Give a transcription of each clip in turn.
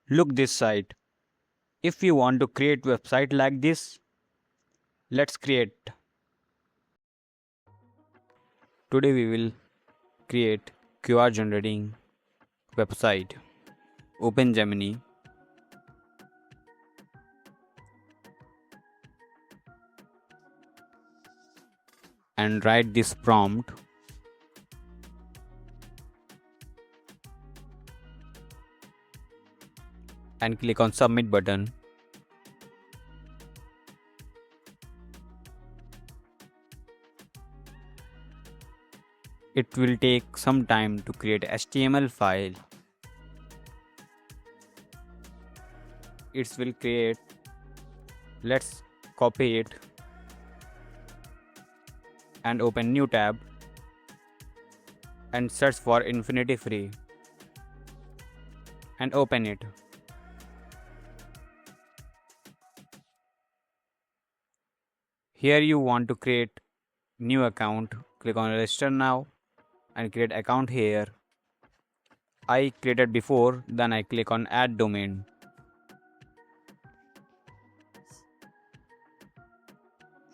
Look this site. If you want to create website like this, let's create. Today we will create QR generating website. Open Gemini and write this prompt. And click on submit button. It will take some time to create HTML file. It will create. Let's copy it and open new tab and search for Infinity Free and open it. Here you want to create new account. Click on register now and create account here. I created before, then I click on add domain.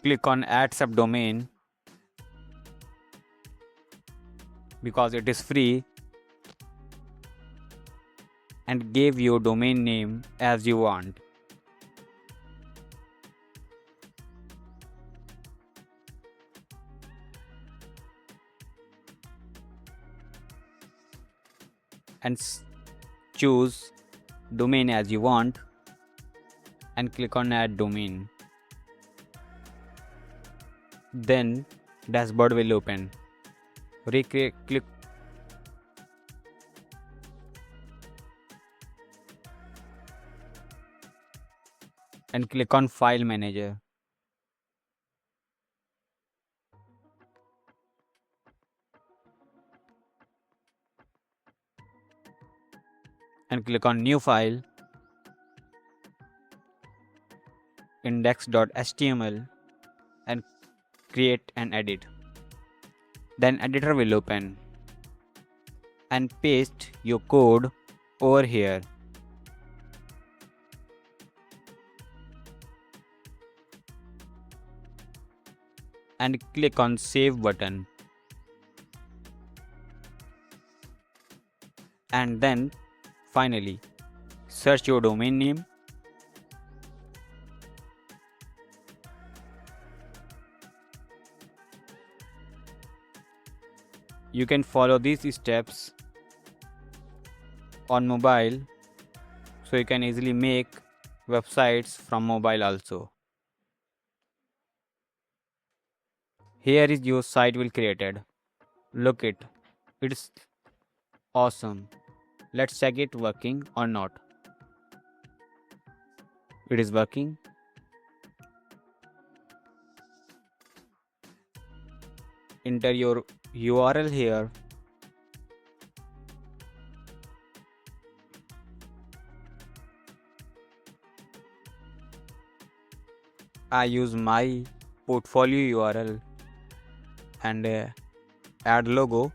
Click on add subdomain because it is free, and give your domain name as you want. And choose domain as you want and click on add domain. Then dashboard will open. Click and click on file manager. And click on new file, index.html, and create and edit. Then editor will open and paste your code over here. And click on save button. And then finally search your domain name. You can follow these steps on mobile, so you can easily make websites from mobile also. Here is your site will created. Look it. It's awesome. Let's check it working or not. It is working. Enter your URL here. I use my portfolio URL and add logo.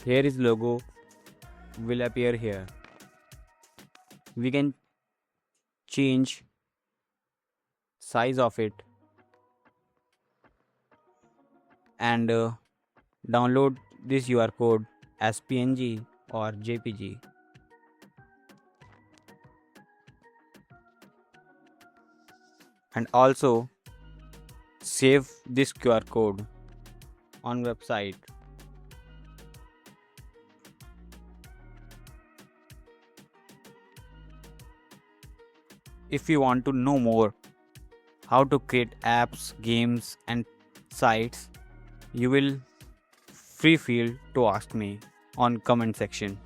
Here is logo will appear here. We can change size of it and download this QR code as PNG or JPG. And also save this QR code on website. If you want to know more how to create apps, games and sites, you will free feel to ask me on comment section.